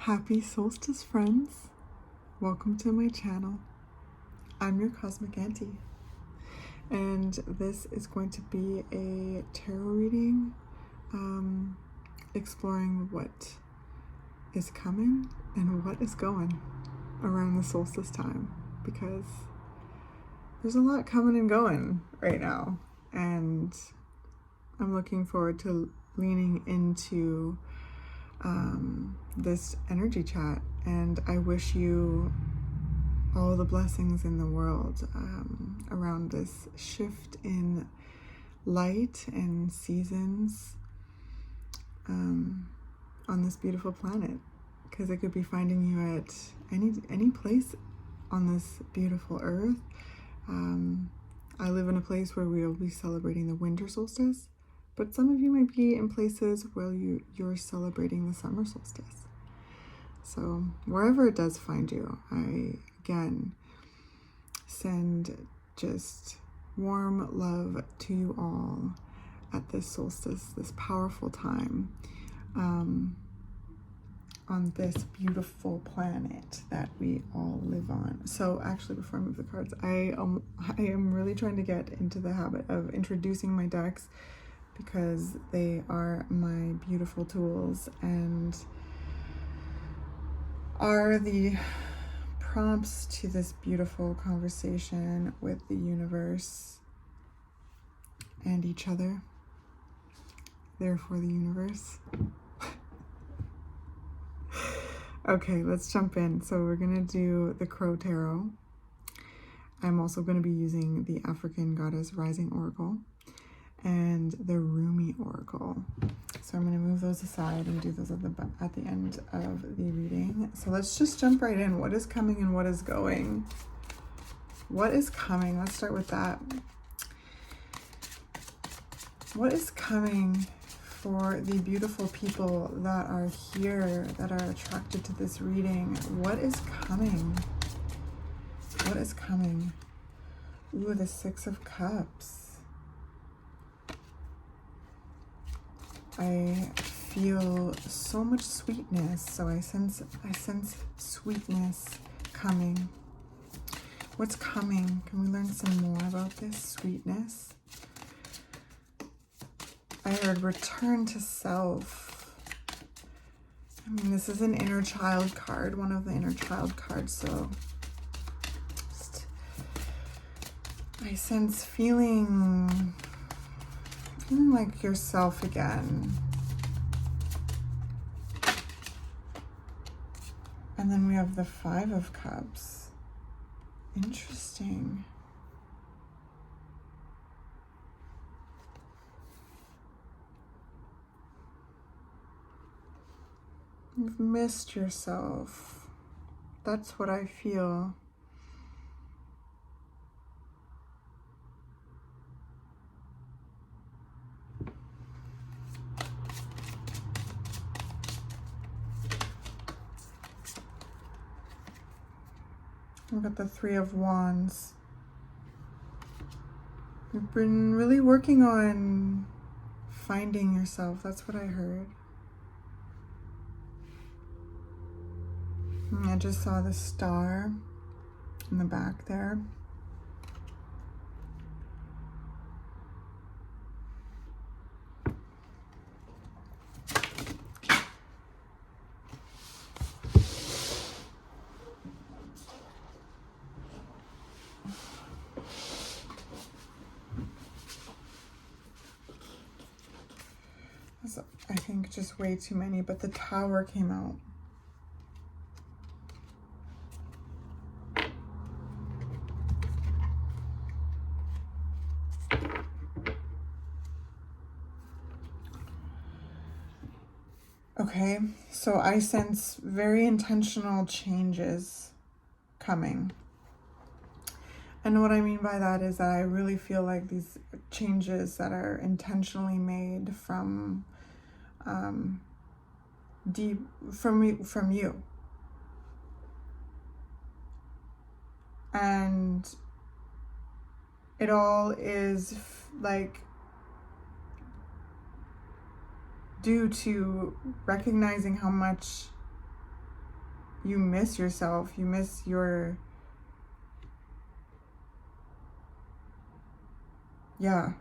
Happy Solstice, friends. Welcome to my channel. I'm your Cosmic Auntie, and this is going to be a tarot reading exploring what is coming and what is going around the solstice time, because there's a lot coming and going right now, and I'm looking forward to leaning into this energy chat, and I wish you all the blessings in the world around this shift in light and seasons on this beautiful planet, because I could be finding you at any place on this beautiful earth. I live in a place where we'll be celebrating the winter solstice, but some of you might be in places where you're celebrating the summer solstice. So wherever it does find you, I again send just warm love to you all at this solstice, this powerful time on this beautiful planet that we all live on. So actually, before I move the cards, I am really trying to get into the habit of introducing my decks, because they are my beautiful tools and are the prompts to this beautiful conversation with the universe and each other, therefore the universe. Okay, let's jump in. So we're gonna do the Crow Tarot. I'm also gonna be using the African Goddess Rising Oracle and the Rumi Oracle. So I'm going to move those aside and do those at the end of the reading. So let's just jump right in. What is coming and what is going? What is coming? Let's start with that. What is coming for the beautiful people that are here, that are attracted to this reading? What is coming? What is coming? Ooh, the Six of Cups. I feel so much sweetness, so I sense sweetness coming. What's coming? Can we learn some more about this sweetness? I heard return to self. I mean, this is an inner child card, one of the inner child cards, so I sense feeling like yourself again. And then we have the Five of Cups. Interesting. You've missed yourself. That's what I feel. We've got the Three of Wands. You've been really working on finding yourself. That's what I heard. And I just saw the star in the back there. I think just way too many, but the Tower came out. Okay, so I sense very intentional changes coming. And what I mean by that is that I really feel like these changes that are intentionally made from deep from you, and it all is like due to recognizing how much you miss yourself. You miss your, yeah.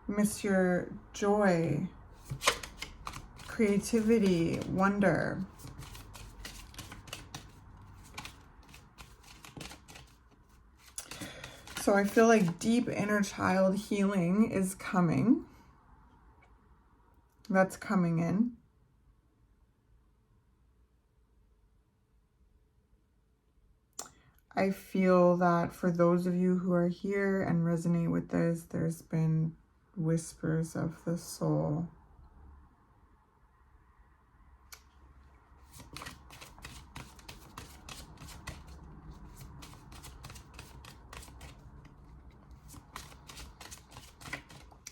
Miss your joy, creativity, wonder. So I feel like deep inner child healing is coming. That's coming in. I feel that for those of you who are here and resonate with this, there's been whispers of the soul.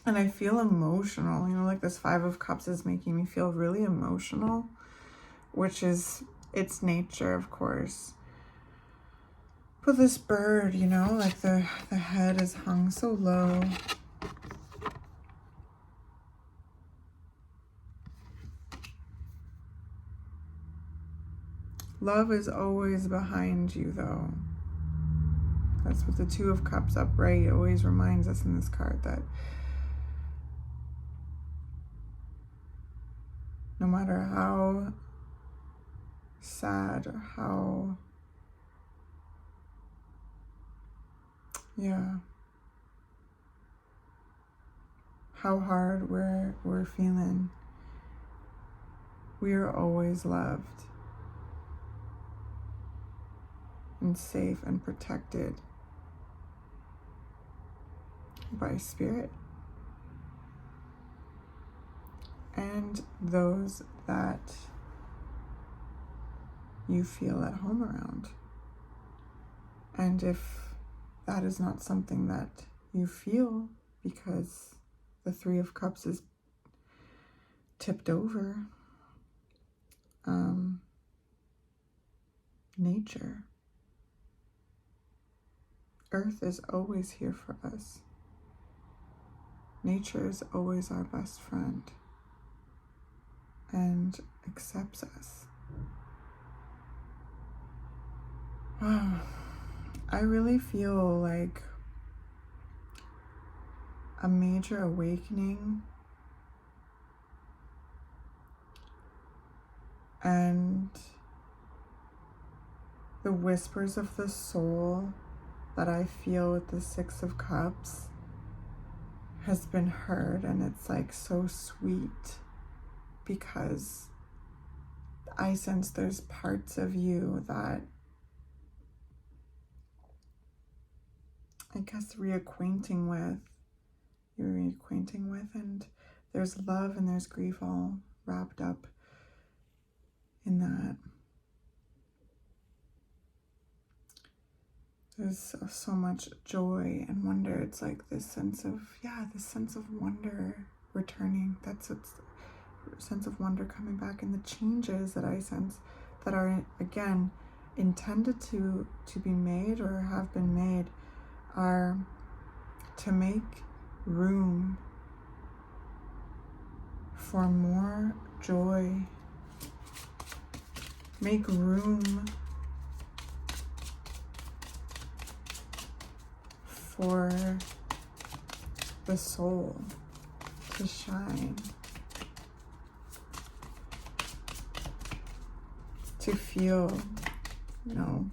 And I feel emotional, you know, like this Five of Cups is making me feel really emotional, which is its nature, of course. But this bird, you know, like the head is hung so low. Love is always behind you, though. That's what the Two of Cups upright always reminds us in this card, that no matter how sad or how, yeah, how hard we're feeling, we are always loved and safe and protected by spirit and those that you feel at home around. And if that is not something that you feel because the Three of Cups is tipped over, nature, Earth is always here for us. Nature is always our best friend and accepts us. Wow. I really feel like a major awakening and the whispers of the soul that I feel with the Six of Cups has been heard, and it's like so sweet because I sense there's parts of you that I guess you're reacquainting with, and there's love and there's grief all wrapped up in that. There's so much joy and wonder. It's like this sense of wonder returning. That's what's sense of wonder coming back, and the changes that I sense that are again intended to be made or have been made are to make room for more joy, make room for the soul to shine, to feel, you know,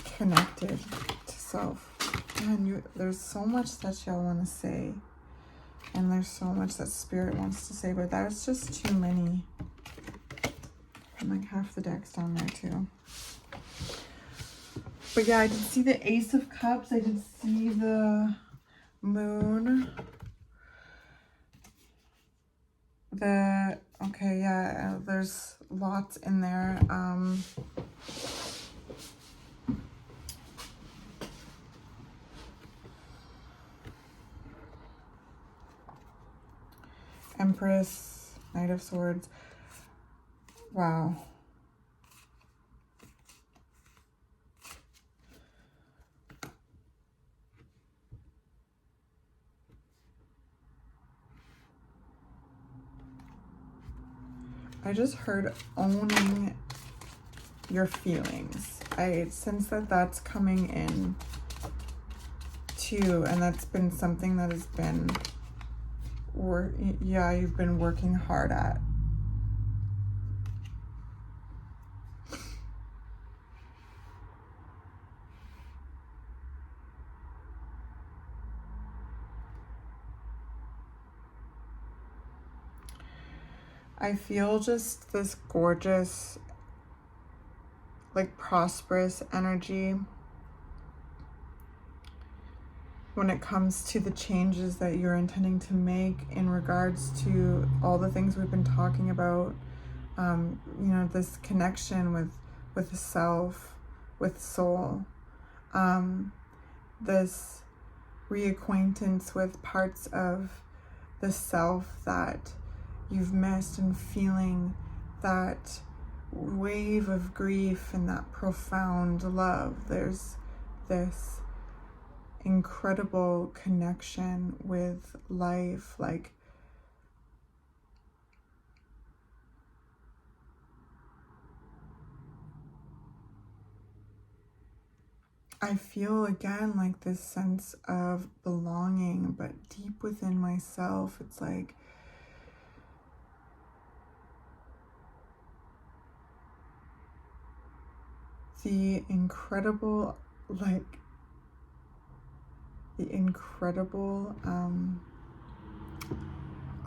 connected to self. And there's so much that y'all want to say, and there's so much that spirit wants to say, but there's just too many. And like half the deck's down there too. But yeah, I did see the Ace of Cups. I did see the Moon. Okay, yeah, there's lots in there. Empress, Knight of Swords. Wow. I just heard owning your feelings. I sense that that's coming in too, and that's been something that has been, you've been working hard at. I feel just this gorgeous, like prosperous energy when it comes to the changes that you're intending to make in regards to all the things we've been talking about. You know, this connection with the self, with soul, this reacquaintance with parts of the self that you've missed, and feeling that wave of grief and that profound love. There's this incredible connection with life, like I feel again like this sense of belonging, but deep within myself. It's like the incredible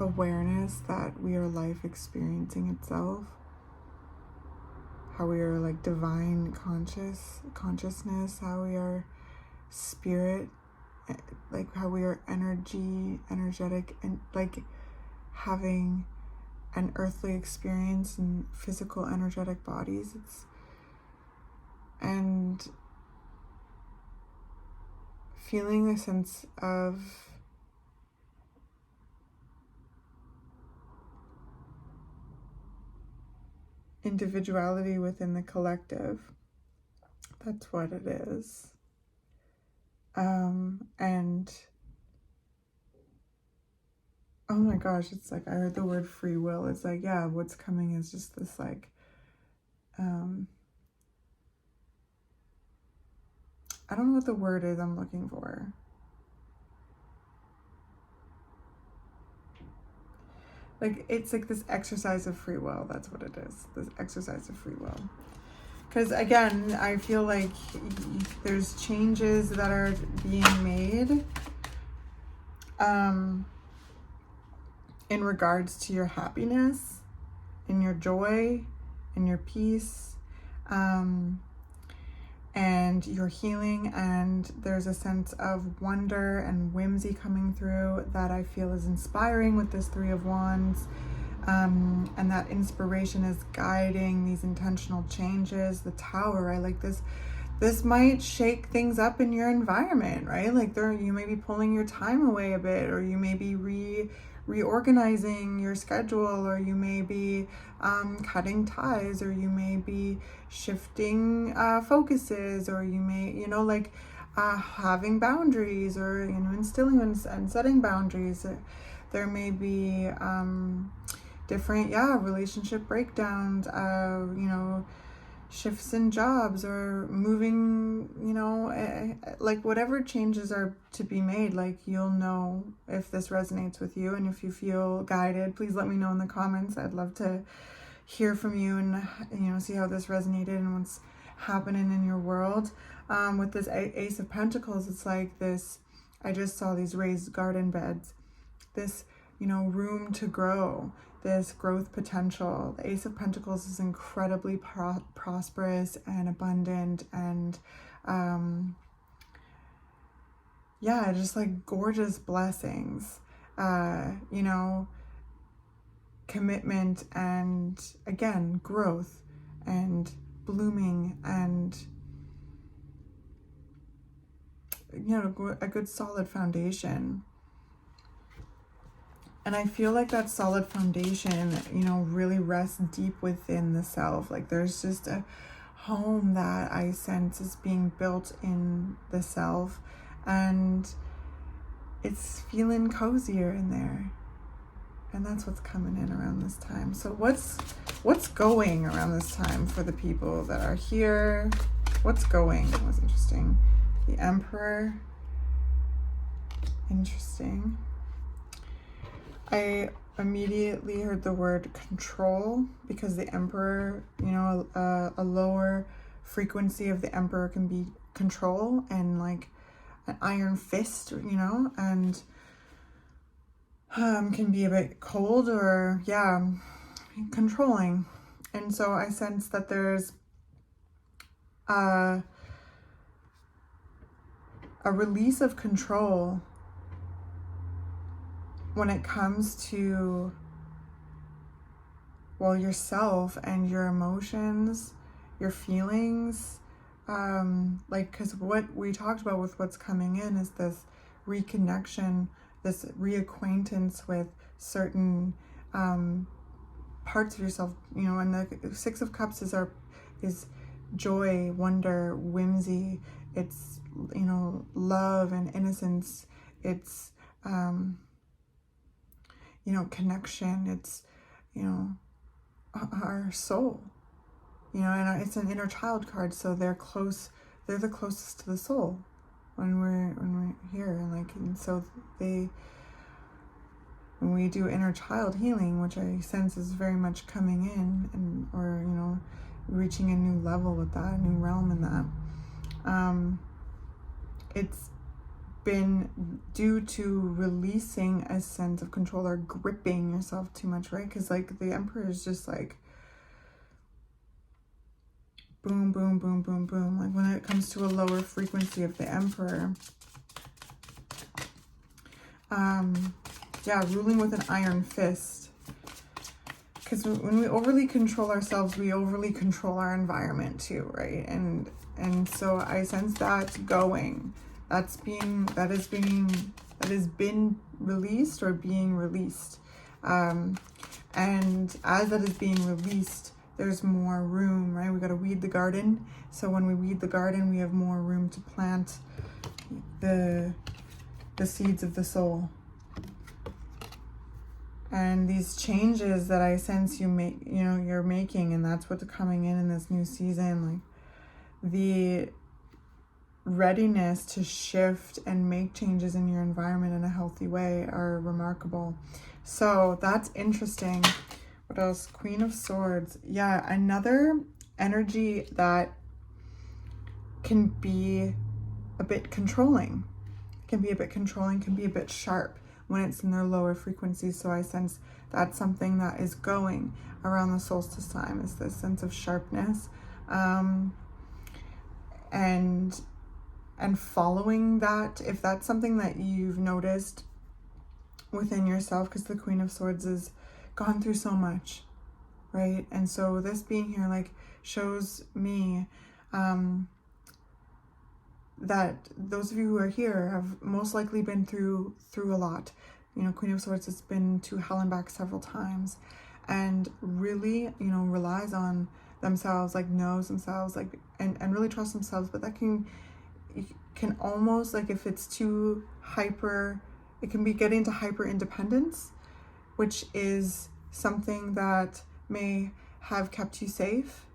awareness that we are life experiencing itself, how we are like divine consciousness, how we are spirit, like how we are energetic, and like having an earthly experience in physical energetic bodies. And feeling a sense of individuality within the collective. That's what it is. And oh my gosh, it's like I heard the word free will. It's like, yeah, what's coming is just this like I don't know what the word is I'm looking for. Like, it's like this exercise of free will. That's what it is. This exercise of free will. Because again, I feel like there's changes that are being made in regards to your happiness, in your joy, in your peace, and your healing. And there's a sense of wonder and whimsy coming through that I feel is inspiring with this Three of Wands. And that inspiration is guiding these intentional changes. The Tower, I like this. This might shake things up in your environment, right? Like you may be pulling your time away a bit, or you may be reorganizing your schedule, or you may be cutting ties, or you may be shifting focuses, or you may, like having boundaries, or, instilling and setting boundaries. There may be different, relationship breakdowns, shifts in jobs, or moving, like whatever changes are to be made. Like, you'll know if this resonates with you, and if you feel guided, please let me know in the comments. I'd love to hear from you and, see how this resonated and what's happening in your world. With this Ace of Pentacles, it's like this, I just saw these raised garden beds, this, room to grow, this growth potential. The Ace of Pentacles is incredibly prosperous and abundant, and just like gorgeous blessings, commitment, and again, growth and blooming, and a good solid foundation. And I feel like that solid foundation, really rests deep within the self. Like, there's just a home that I sense is being built in the self, and it's feeling cozier in there. And that's what's coming in around this time. So what's going around this time for the people that are here? What's going? That was interesting. The Emperor. Interesting. I immediately heard the word control, because the Emperor, you know, a lower frequency of the Emperor can be control and like an iron fist, you know, and can be a bit cold or, yeah, controlling. And so I sense that there's a release of control when it comes to, well, yourself and your emotions, your feelings, like, because what we talked about with what's coming in is this reconnection, this reacquaintance with certain parts of yourself, you know. And the Six of Cups is joy, wonder, whimsy. It's, you know, love and innocence. It's you know, connection. It's, you know, our soul, you know. And it's an inner child card, so they're the closest to the soul when we're here. Like, and so when we do inner child healing, which I sense is very much coming in, and, or, you know, reaching a new level with that, a new realm in that, it's been due to releasing a sense of control or gripping yourself too much, right? Because like the Emperor is just like boom, boom, boom, boom, boom. Like when it comes to a lower frequency of the Emperor, yeah, ruling with an iron fist. Because when we overly control ourselves, we overly control our environment too, right? And so I sense that going. That has been released or being released. And as that is being released, there's more room, right? We got to weed the garden. So when we weed the garden, we have more room to plant the seeds of the soul. And these changes that I sense you're making, and that's what's coming in this new season, like the readiness to shift and make changes in your environment in a healthy way are remarkable. So that's interesting. What else? Queen of Swords. Yeah, another energy that can be a bit controlling. Can be a bit sharp when it's in their lower frequencies. So I sense that's something that is going around the solstice time, is this sense of sharpness. And following that, if that's something that you've noticed within yourself, because the Queen of Swords has gone through so much, right? And so this being here like shows me that those of you who are here have most likely been through a lot. You know, Queen of Swords has been to hell and back several times, and really, you know, relies on themselves, like knows themselves, like and really trusts themselves. But that can almost, like, if it's too hyper, it can be getting to hyper independence, which is something that may have kept you safe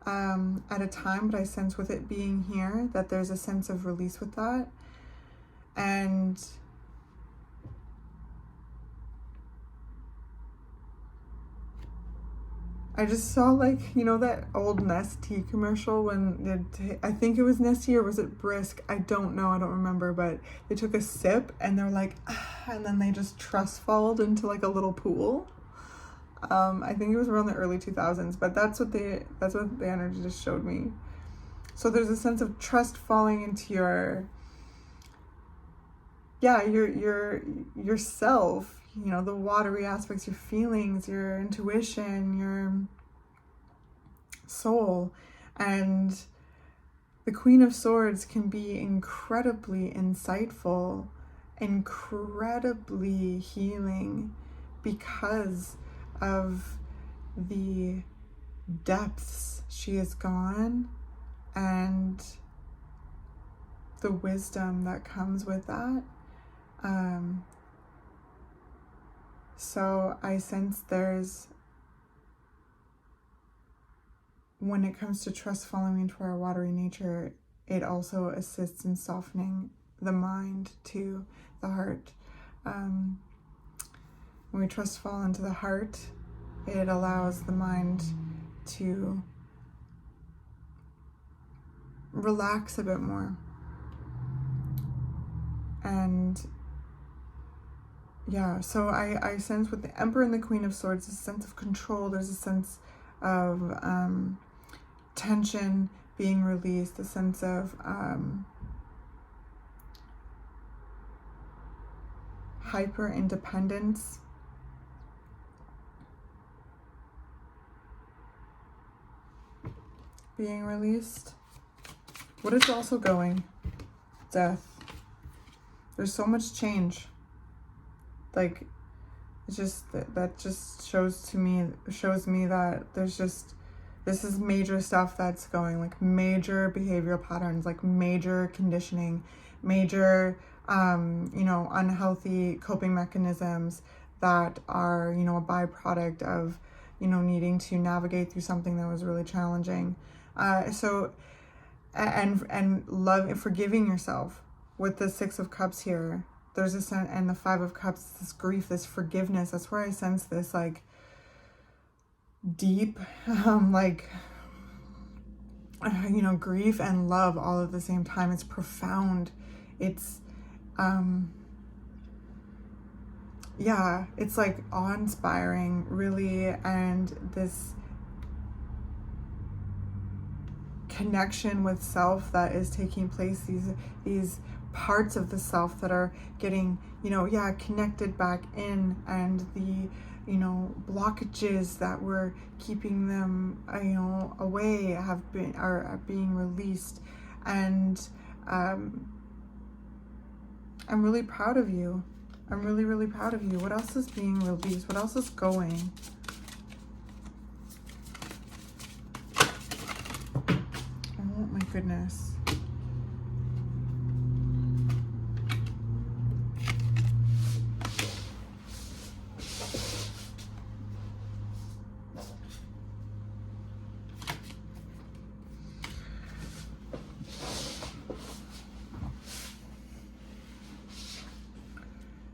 at a time. But I sense with it being here that there's a sense of release with that. And I just saw, like, you know, that old Nestea commercial when I think it was Nestea, or was it Brisk? I don't know. I don't remember. But they took a sip and they're like, ah, and then they just trust falled into like a little pool. I think it was around the early 2000s, but that's what the energy just showed me. So there's a sense of trust falling into your yourself, you know, the watery aspects, your feelings, your intuition, your soul. And the Queen of Swords can be incredibly insightful, incredibly healing, because of the depths she has gone and the wisdom that comes with that. So I sense when it comes to trust following into our watery nature, it also assists in softening the mind to the heart. When we trust fall into the heart, it allows the mind to relax a bit more. And yeah, so I sense with the Emperor and the Queen of Swords, a sense of control. There's a sense of tension being released, a sense of hyper independence. Being released. What is also going? Death. There's so much change. Like, it's just that just shows me that there's just, this is major stuff that's going, like major behavioral patterns, like major conditioning, major unhealthy coping mechanisms that are, a byproduct of, needing to navigate through something that was really challenging. And love and forgiving yourself with the Six of Cups here. There's a sense, and the Five of Cups, this grief, this forgiveness. That's where I sense this like deep, grief and love all at the same time. It's profound. It's, it's like awe-inspiring, really, and this connection with self that is taking place, these parts of the self that are getting connected back in, and the blockages that were keeping them away are being released. And I'm really proud of you. I'm really, really proud of you. What else is being released? What else is going? Oh my goodness.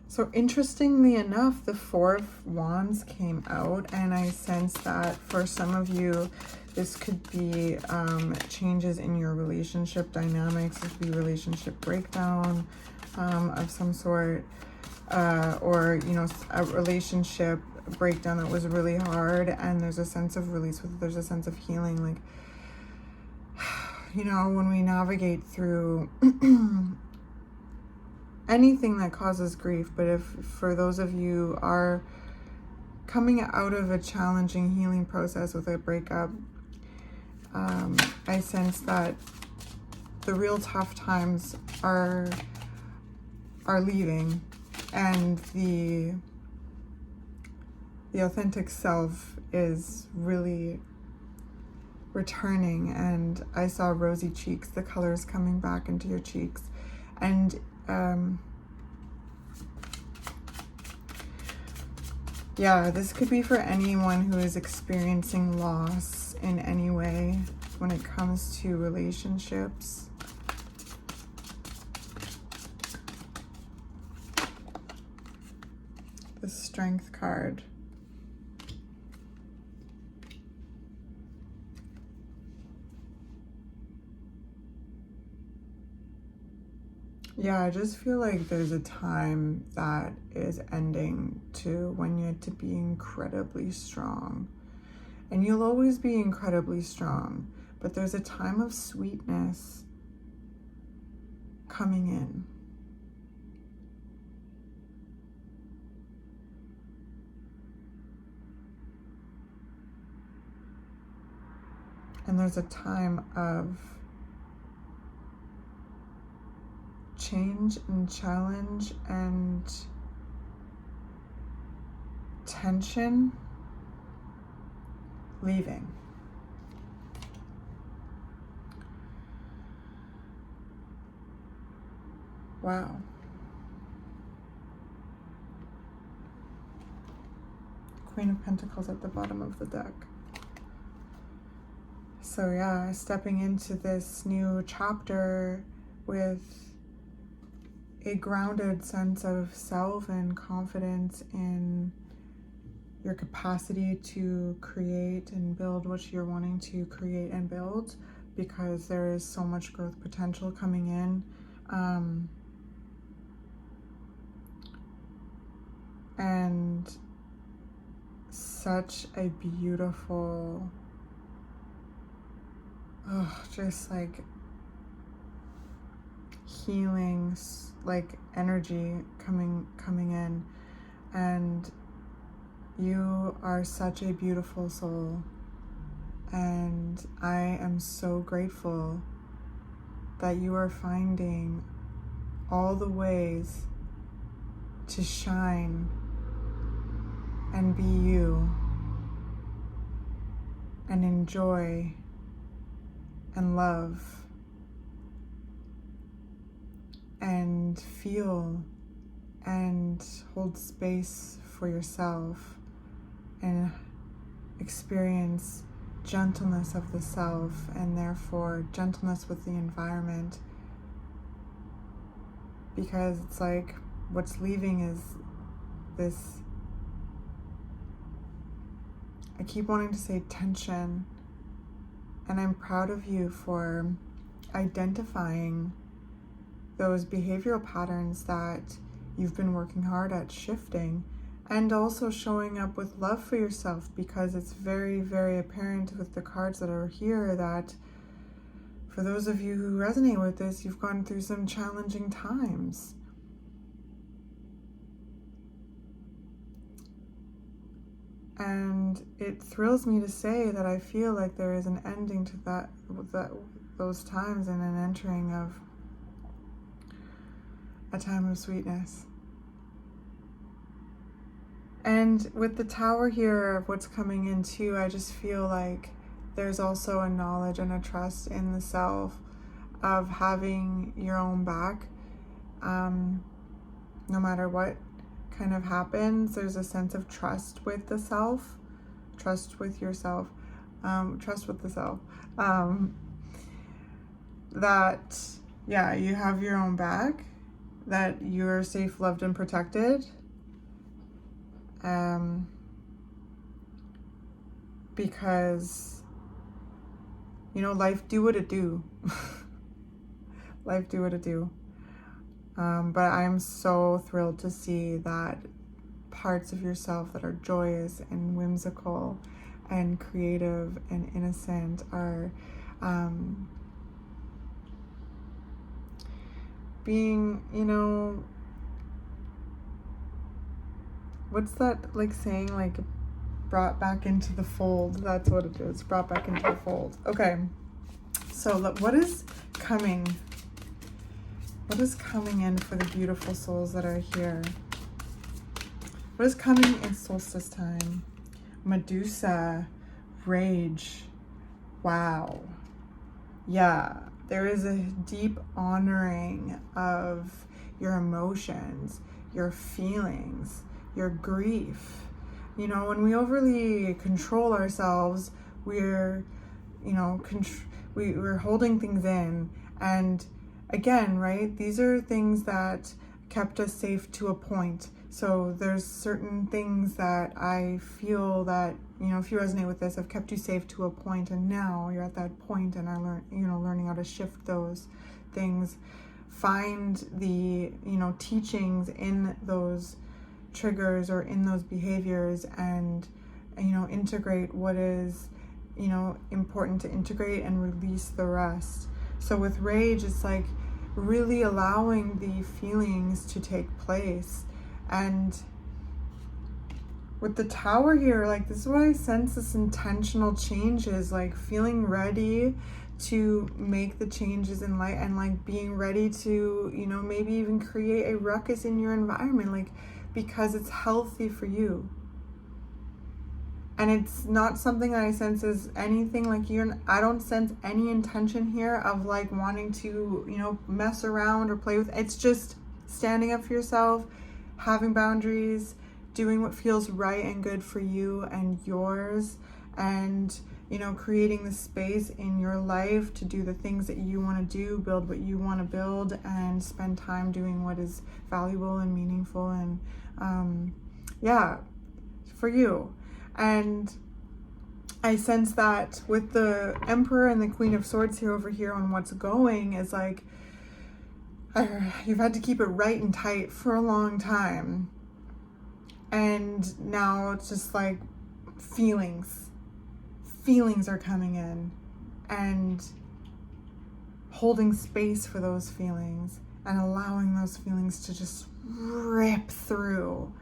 So interestingly enough, the Four of Wands came out, and I sense that for some of you, this could be changes in your relationship dynamics. This could be relationship breakdown of some sort, or a relationship breakdown that was really hard, and there's a sense of release with it. There's a sense of healing, like when we navigate through anything that causes grief. But if for those of you are coming out of a challenging healing process with a breakup, I sense that the real tough times are leaving, and the authentic self is really returning. And I saw rosy cheeks, the colors coming back into your cheeks. And this could be for anyone who is experiencing loss in any way when it comes to relationships. The Strength card. I just feel like there's a time that is ending to when you had to be incredibly strong. And you'll always be incredibly strong, but there's a time of sweetness coming in. And there's a time of change and challenge and tension leaving. Wow. Queen of Pentacles at the bottom of the deck. So yeah, stepping into this new chapter with a grounded sense of self and confidence in your capacity to create and build what you're wanting to create and build, because there is so much growth potential coming in. And such a beautiful, just like healing, like energy coming in. And you are such a beautiful soul, and I am so grateful that you are finding all the ways to shine and be you and enjoy and love and feel and hold space for yourself and experience gentleness of the self, and therefore gentleness with the environment, because it's like what's leaving is this, I keep wanting to say tension, and I'm proud of you for identifying those behavioral patterns that you've been working hard at shifting, and also showing up with love for yourself, because it's very, very apparent with the cards that are here that for those of you who resonate with this, you've gone through some challenging times. And it thrills me to say that I feel like there is an ending to those times, and an entering of a time of sweetness. And with the Tower here of what's coming in too, I just feel like there's also a knowledge and a trust in the self of having your own back. No matter what kind of happens, there's a sense of trust with the self, trust with yourself, trust with the self. That, yeah, you have your own back, that you're safe, loved, and protected. Because, you know, life do what it do. Life do what it do. But I am so thrilled to see that parts of yourself that are joyous and whimsical and creative and innocent are being, you know, what's that like saying, like brought back into the fold? That's what it is, brought back into the fold. Okay, so what is coming? What is coming in for the beautiful souls that are here? What is coming in solstice time? Medusa, rage. Wow. Yeah, there is a deep honoring of your emotions, your feelings, your grief. You know, when we overly control ourselves, we're, you know, we're holding things in. And again, right, these are things that kept us safe to a point. So there's certain things that I feel that, you know, if you resonate with this, have kept you safe to a point, and now you're at that point and are learning how to shift those things. Find the, you know, teachings in those triggers or in those behaviors, and, you know, integrate what is, you know, important to integrate, and release the rest. So with rage, it's like really allowing the feelings to take place. And with the Tower here, like, this is what I sense, this intentional changes, like feeling ready to make the changes in light, and like being ready to, you know, maybe even create a ruckus in your environment, like, because it's healthy for you. And it's not something that I sense is anything like I don't sense any intention here of like wanting to, you know, mess around or play with. It's just standing up for yourself, having boundaries, doing what feels right and good for you and yours, and creating the space in your life to do the things that you want to do, build what you want to build, and spend time doing what is valuable and meaningful and for you. And I sense that with the Emperor and the Queen of Swords here over here on what's going is like, you've had to keep it right and tight for a long time. And now it's just like feelings are coming in, and holding space for those feelings and allowing those feelings to just rip through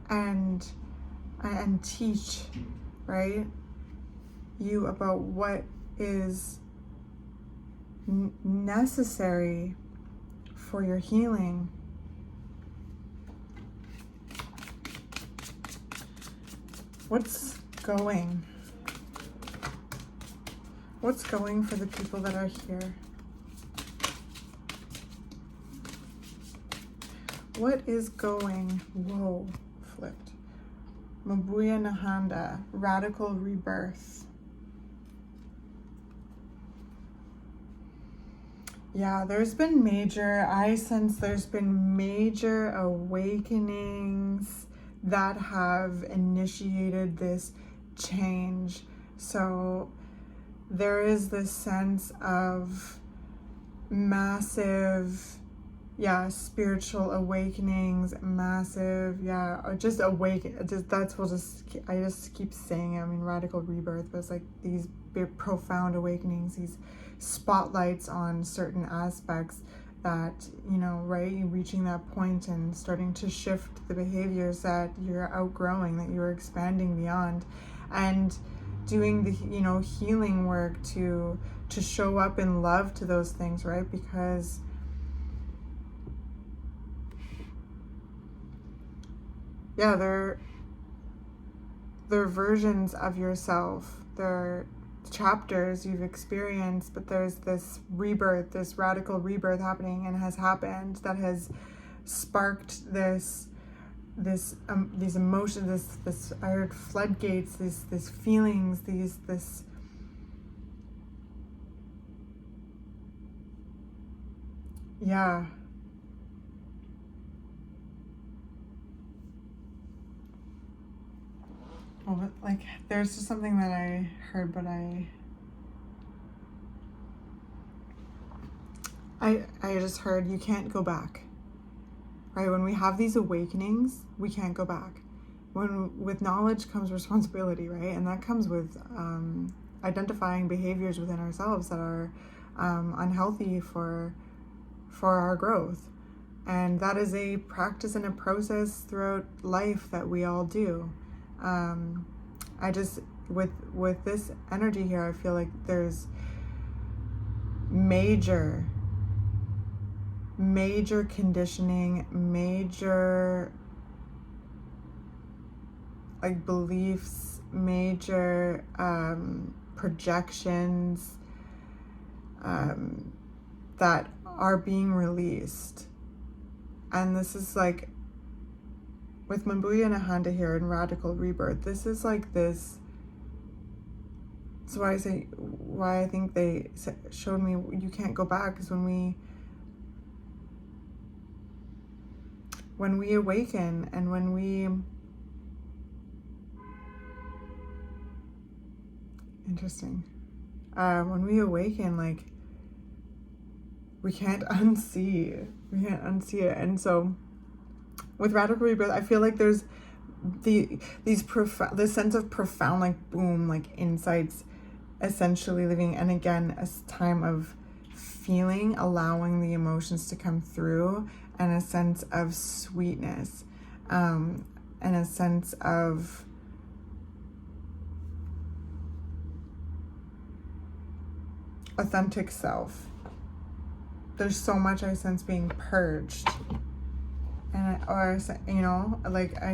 and teach, right, you about what is necessary for your healing. What's going? What's going for the people that are here? What is going? Whoa, flipped. Mabuya Nahanda, radical rebirth. Yeah, I sense there's been major awakenings that have initiated this change. So there is this sense of massive, spiritual awakenings, massive, I just keep saying it. I mean, radical rebirth, but it's like these big, profound awakenings, these spotlights on certain aspects that, right, you're reaching that point and starting to shift the behaviors that you're outgrowing, that you're expanding beyond, and doing the, healing work to show up in love to those things, right? Because they're versions of yourself. They're chapters you've experienced, but there's this rebirth, this radical rebirth happening, and has happened, that has sparked these emotions, this I heard floodgates, these feelings, this Oh, like, there's just something that I heard, but I just heard you can't go back, right? When we have these awakenings, we can't go back. With knowledge comes responsibility, right? And that comes with identifying behaviors within ourselves that are unhealthy for our growth. And that is a practice and a process throughout life that we all do. I just, with this energy here, I feel like there's major conditioning, major like beliefs, major projections that are being released. And this is like, with Mabuya Nahanda here in radical rebirth, this is like this. That's why I think they showed me you can't go back, is when we awaken, and when we when we awaken, like, we can't unsee it. And so with radical rebirth, I feel like there's this sense of profound, like, boom, like, insights, essentially living, and again, a time of feeling, allowing the emotions to come through, and a sense of sweetness, and a sense of authentic self. There's so much I sense being purged, and I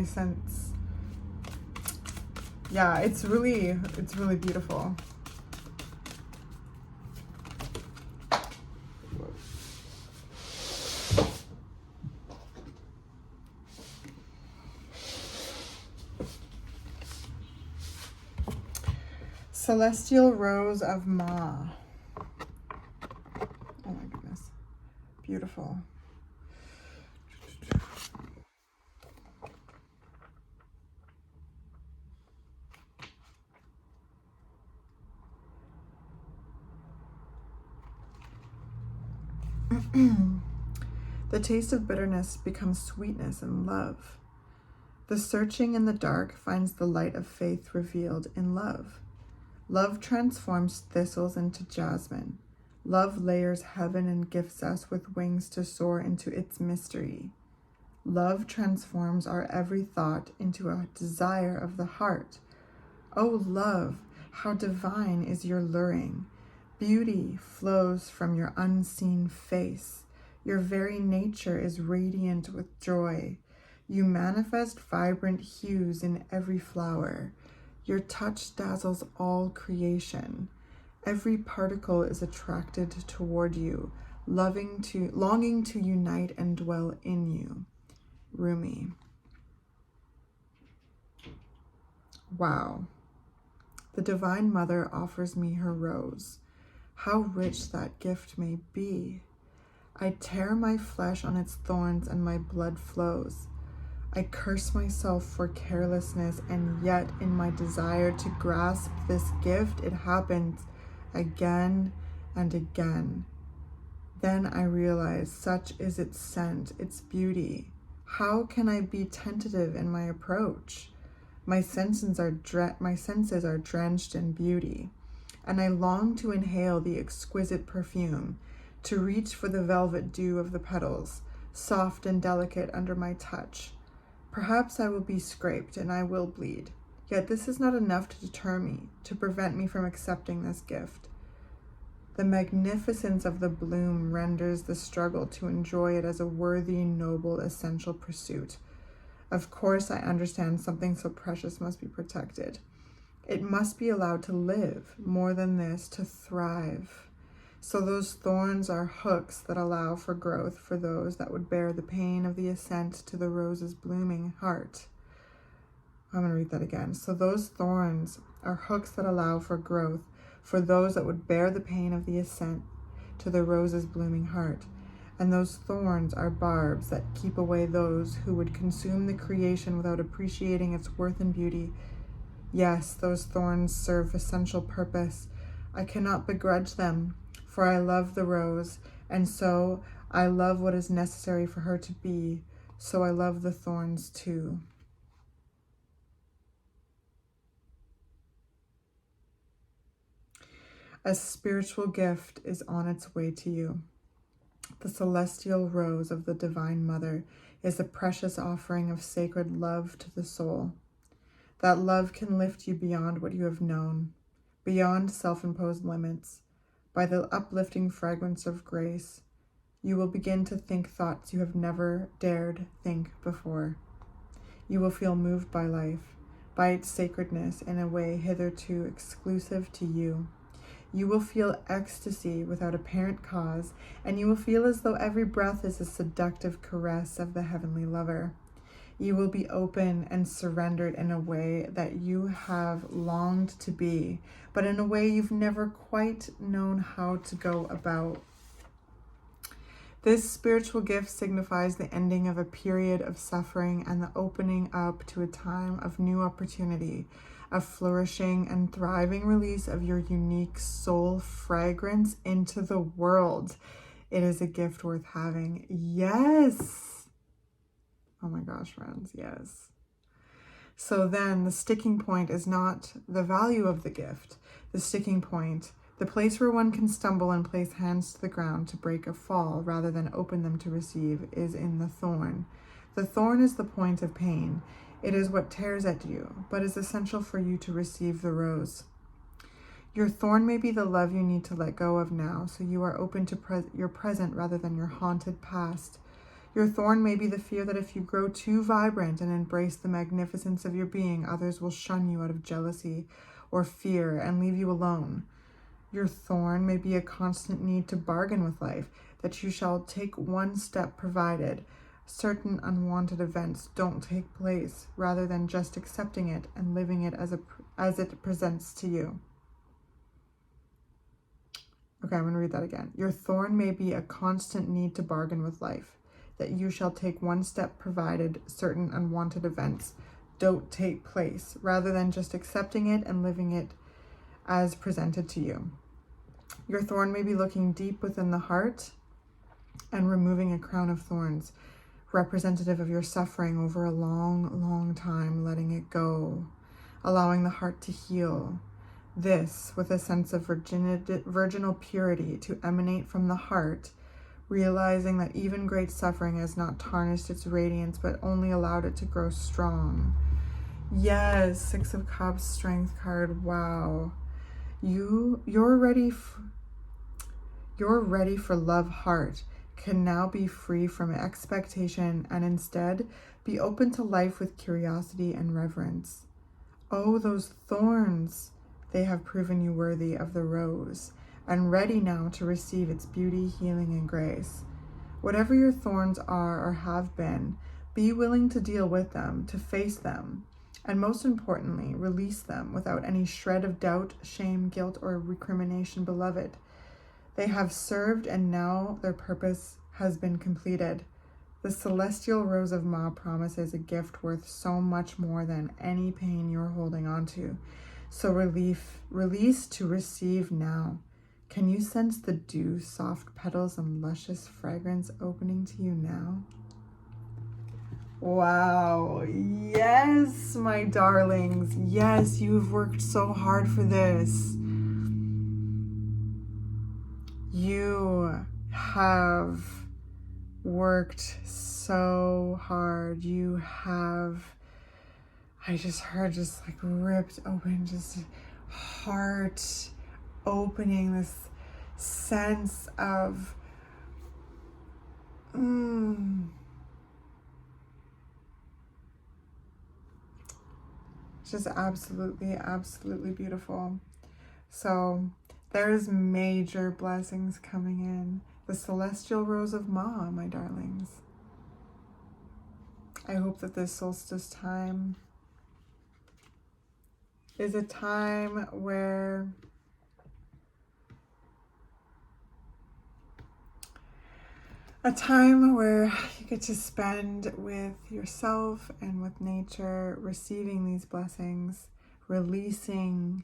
sense, it's really beautiful. Celestial Rose of Ma. Oh my goodness. Beautiful. The taste of bitterness becomes sweetness and love. The searching in the dark finds the light of faith revealed in love. Love transforms thistles into jasmine. Love layers heaven and gifts us with wings to soar into its mystery. Love transforms our every thought into a desire of the heart. Oh, love, how divine is your luring. Beauty flows from your unseen face. Your very nature is radiant with joy. You manifest vibrant hues in every flower. Your touch dazzles all creation. Every particle is attracted toward you, longing to unite and dwell in you. Rumi. Wow. The Divine Mother offers me her rose. How rich that gift may be. I tear my flesh on its thorns and my blood flows. I curse myself for carelessness, and yet in my desire to grasp this gift, it happens again and again. Then I realize such is its scent, its beauty. How can I be tentative in my approach? My senses are drenched in beauty, and I long to inhale the exquisite perfume, to reach for the velvet dew of the petals, soft and delicate under my touch. Perhaps I will be scraped and I will bleed, yet this is not enough to deter me, to prevent me from accepting this gift. The magnificence of the bloom renders the struggle to enjoy it as a worthy, noble, essential pursuit. Of course, I understand something so precious must be protected. It must be allowed to live, more than this, to thrive. So those thorns are hooks that allow for growth for those that would bear the pain of the ascent to the rose's blooming heart. I'm going to read that again. So those thorns are hooks that allow for growth for those that would bear the pain of the ascent to the rose's blooming heart. And those thorns are barbs that keep away those who would consume the creation without appreciating its worth and beauty. Yes, those thorns serve essential purpose. I cannot begrudge them, for I love the rose, and so I love what is necessary for her to be, so I love the thorns too. A spiritual gift is on its way to you. The celestial rose of the Divine Mother is a precious offering of sacred love to the soul. That love can lift you beyond what you have known, beyond self-imposed limits. By the uplifting fragrance of grace, you will begin to think thoughts you have never dared think before. You will feel moved by life, by its sacredness in a way hitherto exclusive to you. You will feel ecstasy without apparent cause, and you will feel as though every breath is a seductive caress of the heavenly lover. You will be open and surrendered in a way that you have longed to be, but in a way you've never quite known how to go about. This spiritual gift signifies the ending of a period of suffering and the opening up to a time of new opportunity, a flourishing and thriving release of your unique soul fragrance into the world. It is a gift worth having. Yes. Oh my gosh, friends, yes. So then the sticking point is not the value of the gift. The sticking point, the place where one can stumble and place hands to the ground to break a fall rather than open them to receive, is in the thorn. The thorn is the point of pain. It is what tears at you, but is essential for you to receive the rose. Your thorn may be the love you need to let go of now, so you are open to your present rather than your haunted past. Your thorn may be the fear that if you grow too vibrant and embrace the magnificence of your being, others will shun you out of jealousy or fear and leave you alone. Your thorn may be a constant need to bargain with life, that you shall take one step provided certain unwanted events don't take place, rather than just accepting it and living it as it presents to you. Okay, I'm going to read that again. Your thorn may be a constant need to bargain with life, that you shall take one step provided certain unwanted events don't take place, rather than just accepting it and living it as presented to you. Your thorn may be looking deep within the heart and removing a crown of thorns, representative of your suffering over a long, long time, letting it go, allowing the heart to heal. This with a sense of virginal purity to emanate from the heart, realizing that even great suffering has not tarnished its radiance, but only allowed it to grow strong. Yes, Six of Cups, Strength card. Wow. You're ready for love heart can now be free from expectation and instead be open to life with curiosity and reverence. Oh, those thorns, they have proven you worthy of the rose and ready now to receive its beauty, healing, and grace. Whatever your thorns are or have been, be willing to deal with them, to face them, and most importantly, release them without any shred of doubt, shame, guilt, or recrimination, beloved. They have served and now their purpose has been completed. The celestial rose of Ma promises a gift worth so much more than any pain you're holding on to. So release to receive now. Can you sense the dew, soft petals, and luscious fragrance opening to you now? Wow. Yes, my darlings. Yes, you've worked so hard for this. You have worked so hard. You have, I just heard just like ripped open, just heart opening, this sense of just absolutely beautiful. So there's major blessings coming in. The celestial rose of Ma, my darlings. I hope that this solstice time is a time where you get to spend with yourself and with nature, receiving these blessings, releasing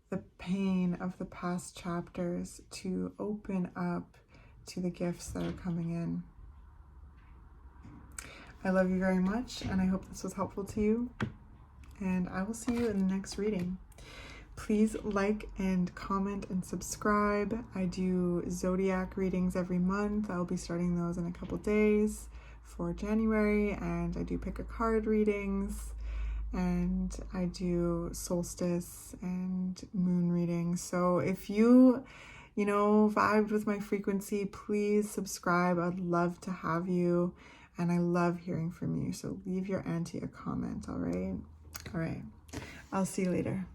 the pain of the past chapters to open up to the gifts that are coming in. I love you very much, and I hope this was helpful to you, and I will see you in the next reading. Please like and comment and subscribe. I do zodiac readings every month. I'll be starting those in a couple days for January, and I do pick a card readings, and I do solstice and moon readings. So if you vibed with my frequency, please subscribe. I'd love to have you, and I love hearing from you. So leave your auntie a comment, all right? All right. I'll see you later.